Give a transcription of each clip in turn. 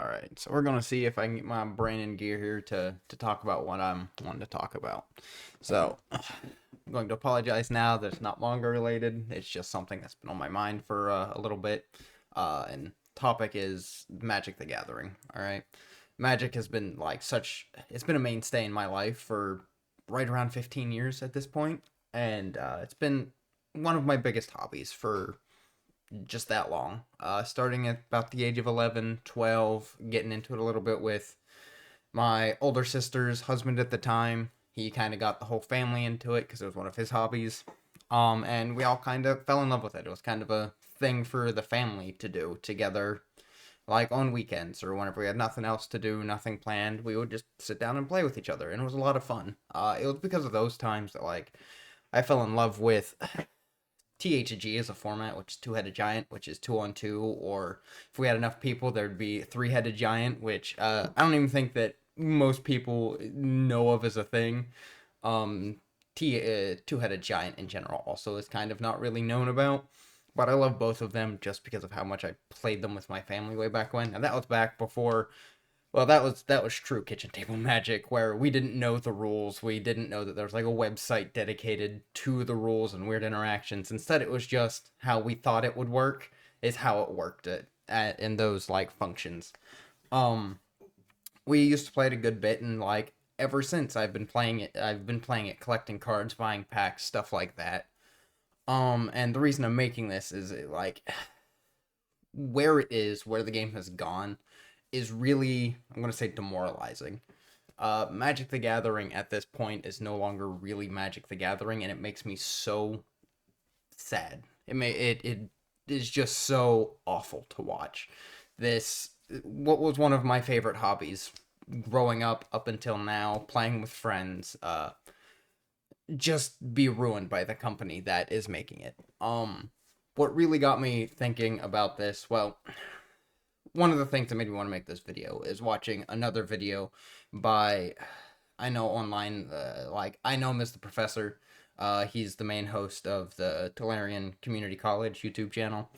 Alright, so we're gonna see if I can get my brain in gear here to talk about what I'm wanting to talk about. So, I'm going to apologize now that it's not manga related. It's just something that's been on my mind for a little bit. And topic is Magic the Gathering. Alright, Magic has been it's been a mainstay in my life for right around 15 years at this point, and it's been one of my biggest hobbies for just that long. Starting at about the age of 11, 12, getting into it a little bit with my older sister's husband at the time. He kind of got the whole family into it because it was one of his hobbies. And we all kind of fell in love with it. It was kind of a thing for the family to do together, like on weekends or whenever we had nothing else to do, nothing planned. We would just sit down and play with each other, and it was a lot of fun. It was because of those times that I fell in love with THG is a format, which is two-headed giant, which is 2-on-2, or if we had enough people, there'd be three-headed giant, which I don't even think that most people know of as a thing. Um, two-headed giant in general also is kind of not really known about, but I love both of them just because of how much I played them with my family way back when, and that was back before that was true kitchen table magic, where we didn't know the rules. We didn't know that there was like a website dedicated to the rules and weird interactions. Instead, it was just how we thought it would work is how it worked in those like functions. Um, we used to play it a good bit, and like ever since I've been playing it. I've been playing it, collecting cards, buying packs, stuff like that. And the reason I'm making this is where the game has gone is really, I'm going to say, demoralizing. Magic the Gathering at this point is no longer really Magic the Gathering, and it makes me so sad. It is just so awful to watch. This what was one of my favorite hobbies growing up until now, playing with friends, just be ruined by the company that is making it. What really got me thinking about this, well, one of the things that made me want to make this video is watching another video by I know online I know Mr. Professor. He's the main host of the Tolarian Community College YouTube channel.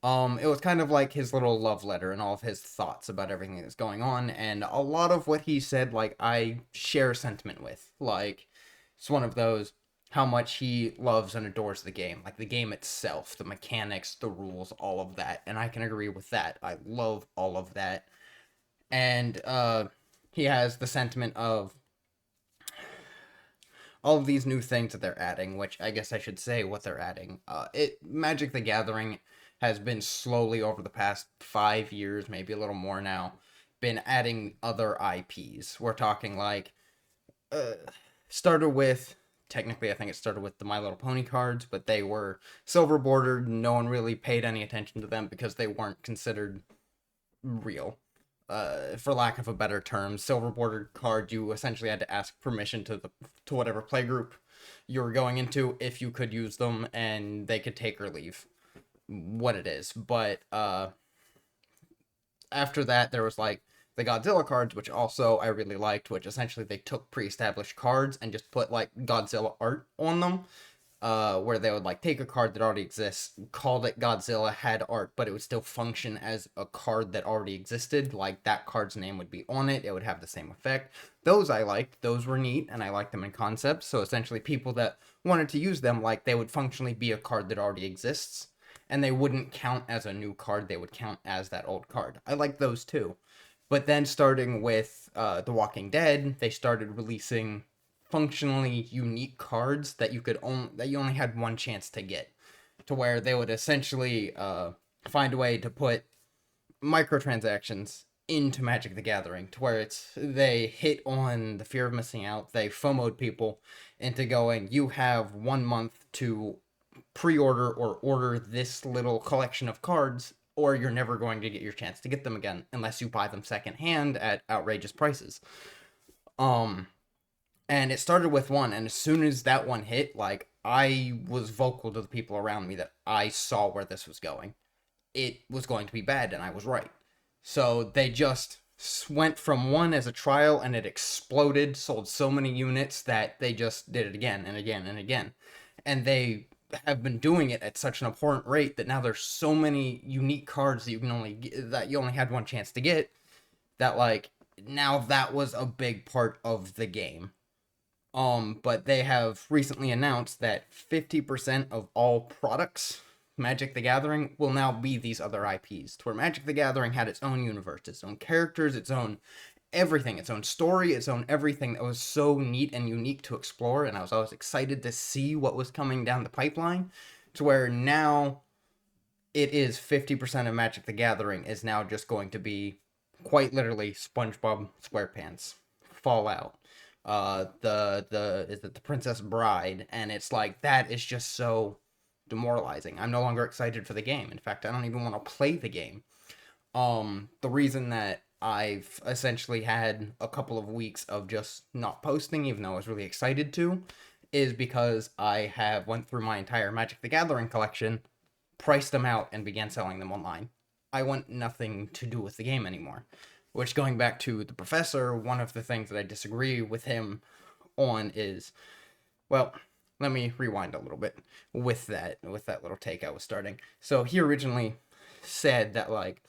It was kind of like his little love letter and all of his thoughts about everything that's going on, and a lot of what he said, I share sentiment with. It's one of those how much he loves and adores the game, like the game itself, the mechanics, the rules, all of that, and I can agree with that. I love all of that, and he has the sentiment of all of these new things that they're adding, which I guess I should say what they're adding. It Magic the Gathering has been slowly over the past 5 years, maybe a little more now, been adding other IPs. We're talking uh, started with technically I think it started with the My Little Pony cards, but they were silver bordered. No one really paid any attention to them because they weren't considered real. For lack of a better term, silver bordered card, you essentially had to ask permission to whatever playgroup you were going into if you could use them, and they could take or leave what it is. But after that, there was the Godzilla cards, which also I really liked, which essentially they took pre-established cards and just put like Godzilla art on them, where they would take a card that already exists, called it Godzilla, had art, but it would still function as a card that already existed. Like that card's name would be on it, it would have the same effect. Those I liked, those were neat, and I liked them in concept. So essentially, people that wanted to use them, they would functionally be a card that already exists, and they wouldn't count as a new card, they would count as that old card. I like those too. But then starting with The Walking Dead, they started releasing functionally unique cards that you only had one chance to get, to where they would essentially find a way to put microtransactions into Magic the Gathering, to where they hit on the fear of missing out. They FOMO'd people into going, you have 1 month to pre-order or order this little collection of cards, or you're never going to get your chance to get them again unless you buy them secondhand at outrageous prices. Um, and it started with one, and as soon as that one hit, I was vocal to the people around me that I saw where this was going. It was going to be bad, and I was right. So they just went from one as a trial, and it exploded, sold so many units that they just did it again and again and again. And they have been doing it at such an abhorrent rate that now there's so many unique cards that you only had one chance to get, that like now that was a big part of the game. But they have recently announced that 50% of all products Magic the Gathering will now be these other IPs. To where Magic the Gathering had its own universe, its own characters, its own everything, its own story, its own everything that was so neat and unique to explore, and I was always excited to see what was coming down the pipeline. To where now it is 50% of Magic the Gathering is now just going to be quite literally SpongeBob SquarePants, Fallout, the is it the Princess Bride, and it's like that is just so demoralizing. I'm no longer excited for the game. In fact, I don't even want to play the game. The reason that I've essentially had a couple of weeks of just not posting, even though I was really excited to, is because I have went through my entire Magic the Gathering collection, priced them out, and began selling them online. I want nothing to do with the game anymore. Which, going back to the professor, one of the things that I disagree with him on is, well, let me rewind a little bit with that little take I was starting. So he originally said that like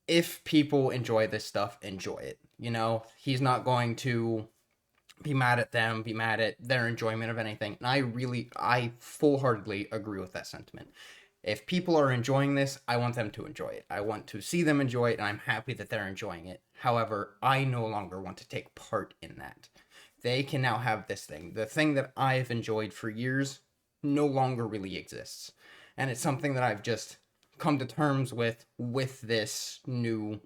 if people enjoy this stuff, enjoy it. You know, he's not going to be mad at them, be mad at their enjoyment of anything. And I full-heartedly agree with that sentiment. If people are enjoying this, I want them to enjoy it. I want to see them enjoy it, and I'm happy that they're enjoying it. However, I no longer want to take part in that. They can now have this thing. The thing that I've enjoyed for years no longer really exists. And it's something that I've just come to terms with this new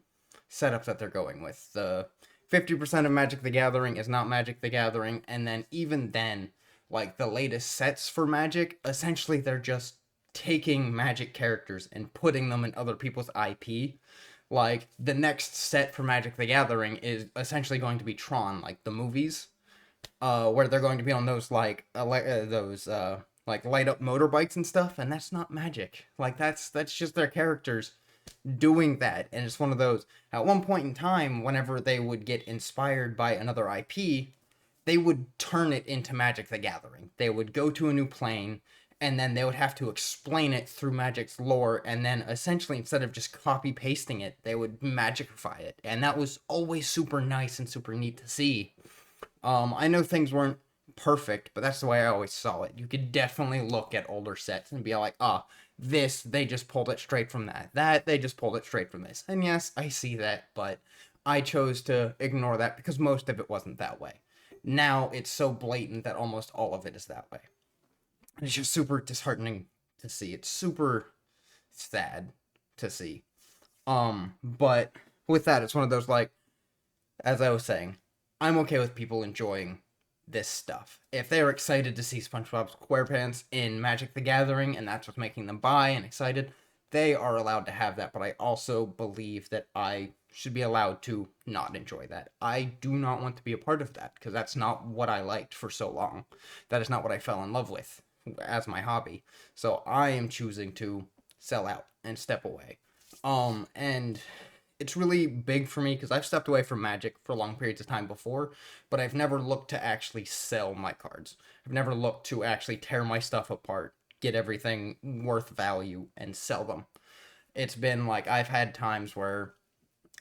setup that they're going with. The 50% of Magic the Gathering is not Magic the Gathering, and then even then, like the latest sets for Magic, essentially they're just taking Magic characters and putting them in other people's IP. Like the next set for Magic the Gathering is essentially going to be Tron, like the movies, where they're going to be on those like light up motorbikes and stuff, and that's not Magic. Like that's just their characters doing that, and it's one of those. At one point in time, whenever they would get inspired by another IP, they would turn it into Magic the Gathering. They would go to a new plane, and then they would have to explain it through Magic's lore, and then essentially instead of just copy pasting it, they would magicify it, and that was always super nice and super neat to see. I know things weren't perfect, but that's the way I always saw it. You could definitely look at older sets and be like, ah, this, they just pulled it straight from that. That, they just pulled it straight from this. And yes, I see that, but I chose to ignore that because most of it wasn't that way. Now it's so blatant that almost all of it is that way. It's just super disheartening to see. It's super sad to see. But with that, it's one of those like, as I was saying, I'm okay with people enjoying this stuff. If they're excited to see SpongeBob SquarePants in Magic the Gathering and that's what's making them buy and excited, they are allowed to have that, but I also believe that I should be allowed to not enjoy that. I do not want to be a part of that because that's not what I liked for so long. That is not what I fell in love with as my hobby. So I am choosing to sell out and step away. And it's really big for me because I've stepped away from Magic for long periods of time before, but I've never looked to actually sell my cards. I've never looked to actually tear my stuff apart, get everything worth value, and sell them. It's been like I've had times where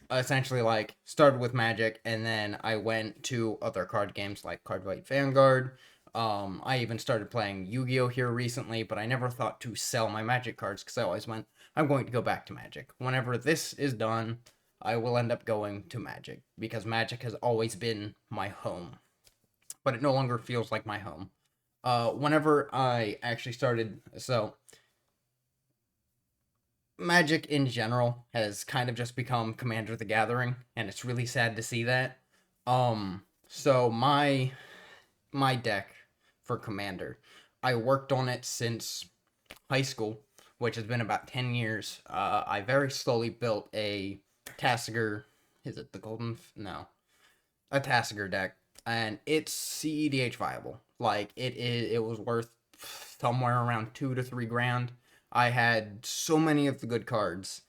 essentially like started with Magic and then I went to other card games like Cardfight Vanguard. I even started playing Yu-Gi-Oh here recently, but I never thought to sell my Magic cards because I always went, I'm going to go back to Magic. Whenever this is done, I will end up going to Magic because Magic has always been my home, but it no longer feels like my home. Whenever I actually started, so Magic in general has kind of just become Commander the Gathering, and it's really sad to see that. So my deck for Commander, I worked on it since high school, which has been about 10 years. I very slowly built a Tasigur, is it the Golden? No, a Tasigur deck, and it's CEDH viable. Like it was worth somewhere around 2 to 3 grand. I had so many of the good cards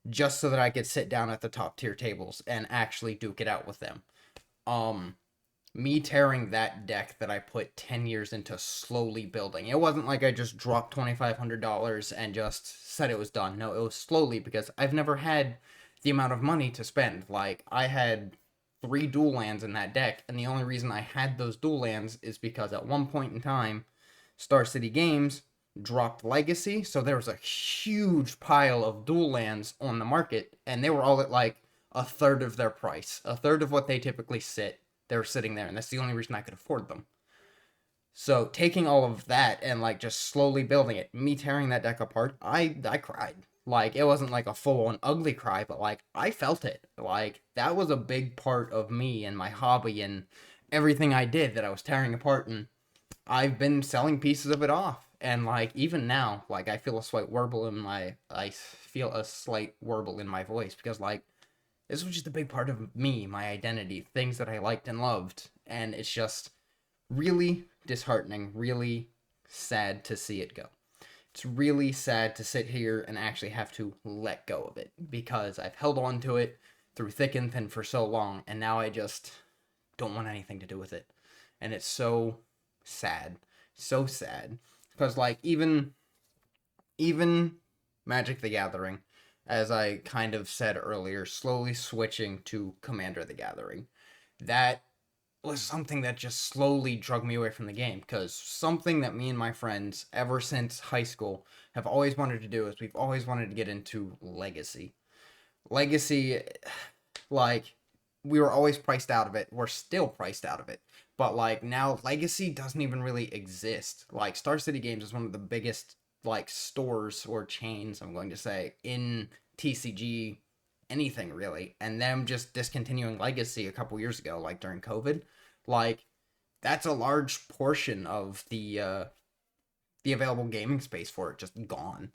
just so that I could sit down at the top tier tables and actually duke it out with them. Um, Me tearing that deck that I put 10 years into slowly building. It wasn't like I just dropped $2,500 and just said it was done. No, it was slowly because I've never had the amount of money to spend. Like, I had 3 dual lands in that deck, and the only reason I had those dual lands is because at one point in time, Star City Games dropped Legacy, so there was a huge pile of dual lands on the market, and they were all at like a third of their price, a third of what they typically sit. They were sitting there, and that's the only reason I could afford them. So taking all of that and like just slowly building it, me tearing that deck apart, I cried. Like, it wasn't like a full on ugly cry, but like I felt it. Like, that was a big part of me and my hobby and everything I did that I was tearing apart, and I've been selling pieces of it off. And like even now, like I feel a slight warble in my voice because like this was just a big part of me, my identity, things that I liked and loved, and it's just really disheartening, really sad to see it go. It's really sad to sit here and actually have to let go of it because I've held on to it through thick and thin for so long, and now I just don't want anything to do with it. And it's so sad. So sad. Because like even Magic the Gathering, as I kind of said earlier, slowly switching to Commander the Gathering. That was something that just slowly drug me away from the game, because something that me and my friends ever since high school have always wanted to do is we've always wanted to get into Legacy. Legacy, like, we were always priced out of it. We're still priced out of it. But like now Legacy doesn't even really exist. Like, Star City Games is one of the biggest like stores or chains, I'm going to say, in TCG anything really. And them just discontinuing Legacy a couple years ago, like during COVID, like that's a large portion of the available gaming space for it just gone.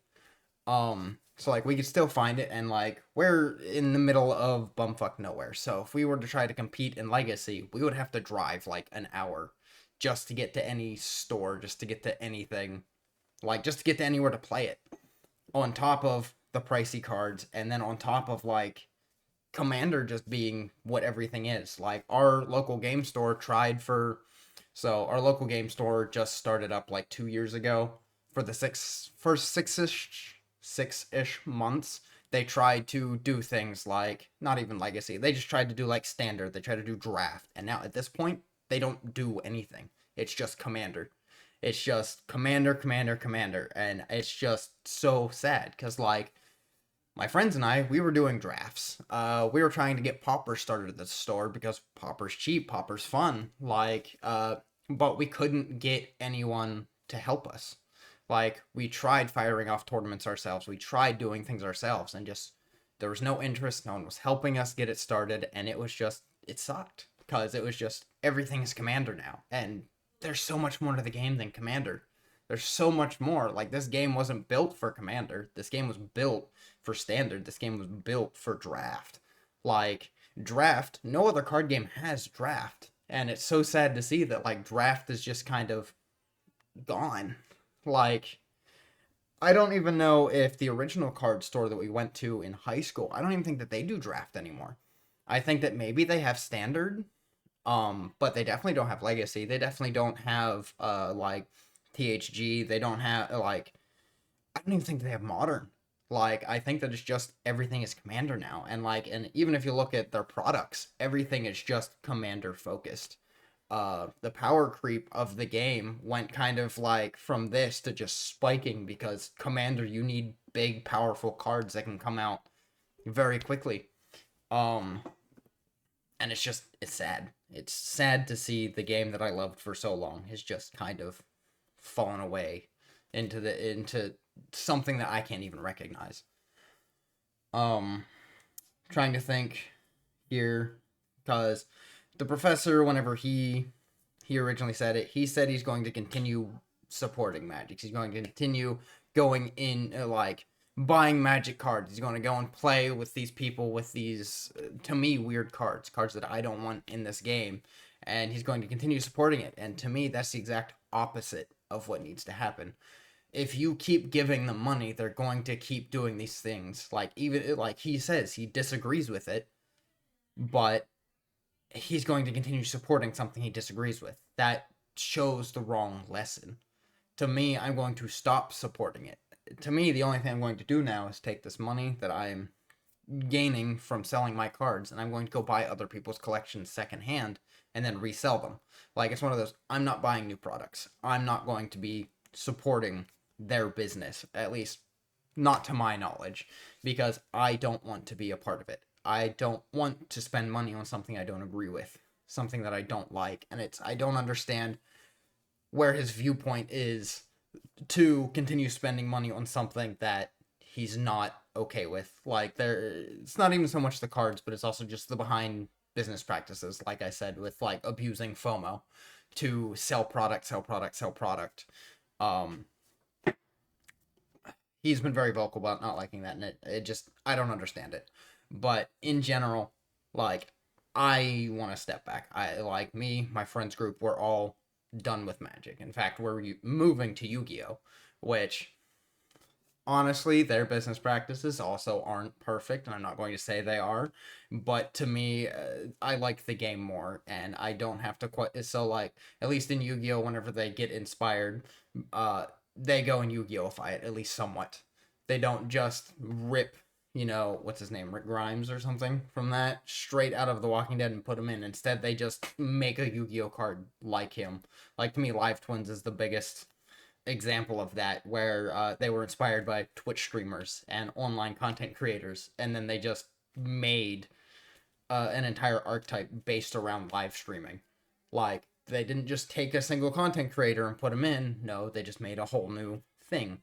So like we could still find it, and like we're in the middle of bumfuck nowhere. So if we were to try to compete in Legacy, we would have to drive like an hour just to get to any store, just to get to anything, like just to get to anywhere to play it. On top of the pricey cards, and then on top of like Commander just being what everything is. Like our local game store tried for so our local game store just started up like 2 years ago. For the first six-ish months, they tried to do things like not even Legacy. They just tried to do like Standard. They tried to do Draft, and now at this point, they don't do anything. It's just Commander. It's just Commander, Commander, Commander, and it's just so sad because like my friends and I, we were doing drafts. We were trying to get Pauper started at the store because Pauper's cheap, Pauper's fun. But we couldn't get anyone to help us. Like, we tried firing off tournaments ourselves. We tried doing things ourselves, and just there was no interest. No one was helping us get it started, and it sucked because it was just everything is Commander now, and there's so much more to the game than Commander. There's so much more. Like, this game wasn't built for Commander. This game was built for Standard. This game was built for Draft. Like, Draft, no other card game has Draft. And it's so sad to see that, like, Draft is just kind of gone. Like, I don't even know if the original card store that we went to in high school, I don't even think that they do Draft anymore. I think that maybe they have Standard, but they definitely don't have Legacy. They definitely don't have, like, THG. They don't have, like, I don't even think they have Modern. Like, I think that it's just everything is Commander now. And, like, and even if you look at their products, everything is just Commander focused. The power creep of the game went kind of like from this to just spiking because Commander, you need big, powerful cards that can come out very quickly. Um, and it's sad. It's sad to see the game that I loved for so long has just kind of fallen away into something that I can't even recognize. Um, Trying to think here because the professor, whenever he originally said it, he said he's going to continue supporting Magic. He's going to continue going in like buying Magic cards. He's going to go and play with these people with these to me weird cards that I don't want in this game, and he's going to continue supporting it. And to me, that's the exact opposite of what needs to happen. If you keep giving them money, they're going to keep doing these things. Like, even like he says he disagrees with it, but he's going to continue supporting something he disagrees with. That shows the wrong lesson. To me, I'm going to stop supporting it. To me, the only thing I'm going to do now is take this money that I'm gaining from selling my cards, and I'm going to go buy other people's collections secondhand and then resell them. Like, it's one of those, I'm not buying new products. I'm not going to be supporting their business, at least not to my knowledge, because I don't want to be a part of it. I don't want to spend money on something I don't agree with, something that I don't like, and I don't understand where his viewpoint is to continue spending money on something that he's not okay with. Like, it's not even so much the cards, but it's also just the behind business practices, like I said, with like abusing FOMO to sell product, sell product, sell product. Um, he's been very vocal about not liking that, and it just, I don't understand it. But in general, like, I want to step back. I like me, my friends group, we're all done with Magic. In fact, we're moving to Yu-Gi-Oh, which honestly, their business practices also aren't perfect, and I'm not going to say they are, but to me, I like the game more, and I don't have to quite. So, like, at least in Yu-Gi-Oh, whenever they get inspired, they go and Yu-Gi-Oh-ify it, at least somewhat. They don't just rip, what's his name, Rick Grimes or something, from that straight out of The Walking Dead and put him in. Instead, they just make a Yu-Gi-Oh card like him. Like, to me, Live Twins is the biggest example of that, where they were inspired by Twitch streamers and online content creators, and then they just made an entire archetype based around live streaming. Like, they didn't just take a single content creator and put him in. No, they just made a whole new thing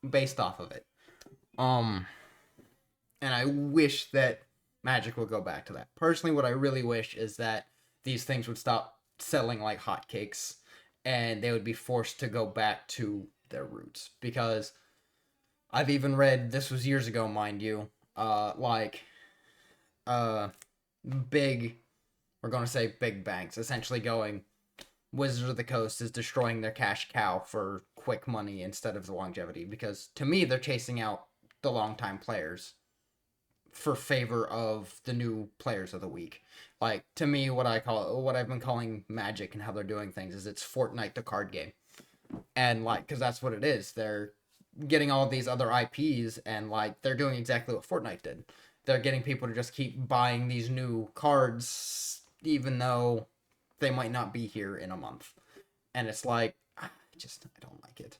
based off of it. Um, and I wish that Magic would go back to that. Personally, what I really wish is that these things would stop selling like hotcakes and they would be forced to go back to their roots. Because I've even read, this was years ago, mind you, uh, big, we're going to say big banks, essentially going, Wizards of the Coast is destroying their cash cow for quick money instead of the longevity. Because to me, they're chasing out the longtime players for favor of the new players of the week. Like, to me, what I've been calling Magic and how they're doing things is it's Fortnite the card game. And like, because that's what it is. They're getting all these other IPs and like they're doing exactly what Fortnite did. They're getting people to just keep buying these new cards even though they might not be here in a month. And it's like, I don't like it.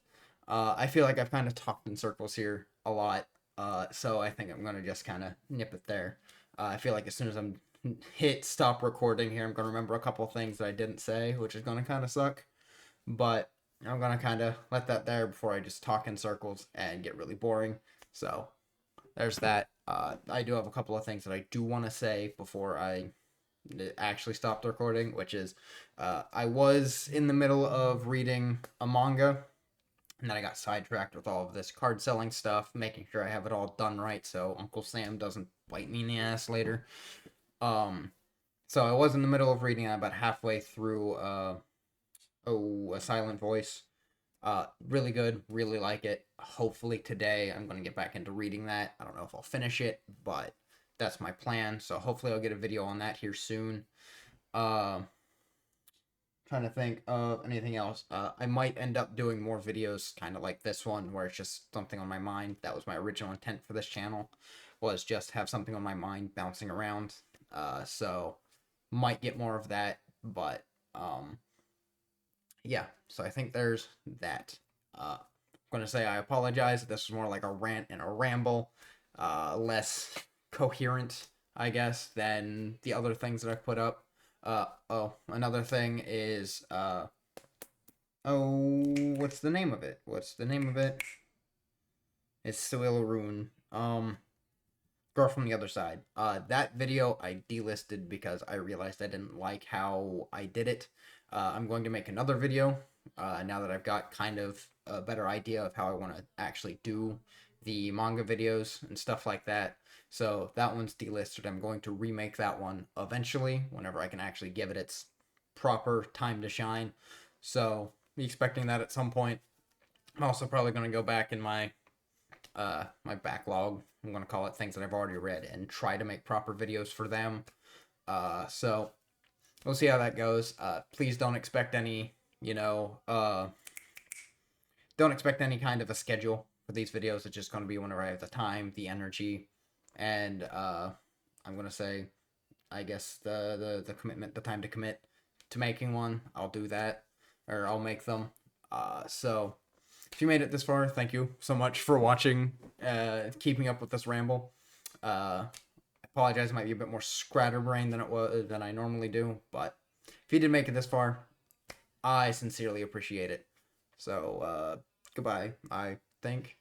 I feel like I've kind of talked in circles here a lot. So I think I'm going to just kind of nip it there. I feel like as soon as I'm hit stop recording here, I'm going to remember a couple things that I didn't say, which is going to kind of suck. But I'm going to kind of let that there before I just talk in circles and get really boring. So there's that. I do have a couple of things that I do want to say before I actually stopped recording, which is I was in the middle of reading a manga, and then I got sidetracked with all of this card selling stuff, making sure I have it all done right so Uncle Sam doesn't bite me in the ass later. So I was in the middle of reading, about halfway through A Silent Voice. Really good, really like it. Hopefully today I'm going to get back into reading that. I don't know if I'll finish it, but that's my plan. So hopefully I'll get a video on that here soon. Trying to think of anything else. I might end up doing more videos kind of like this one where it's just something on my mind. That was my original intent for this channel, was just have something on my mind bouncing around. So might get more of that, but yeah, so I think there's that. I'm gonna say I apologize. This was more like a rant and a ramble, less coherent, I guess, than the other things that I've put up. Another thing is, what's the name of it? It's Suilarun. Girl from the Other Side. That video I delisted because I realized I didn't like how I did it. I'm going to make another video now that I've got kind of a better idea of how I want to actually do the manga videos and stuff like that. So that one's delisted. I'm going to remake that one eventually whenever I can actually give it its proper time to shine. So be expecting that at some point. I'm also probably going to go back in my my backlog, I'm going to call it, things that I've already read, and try to make proper videos for them. So we'll see how that goes. Please don't expect any, don't expect any kind of a schedule for these videos. It's just going to be whenever I have the time, the energy, and I'm gonna say, I guess the commitment, the time to commit to making one, I'll do that, or I'll make them. So if you made it this far, thank you so much for watching, keeping up with this ramble. I apologize, it might be a bit more scatterbrained than I normally do, but if you did make it this far, I sincerely appreciate it. So goodbye, I think.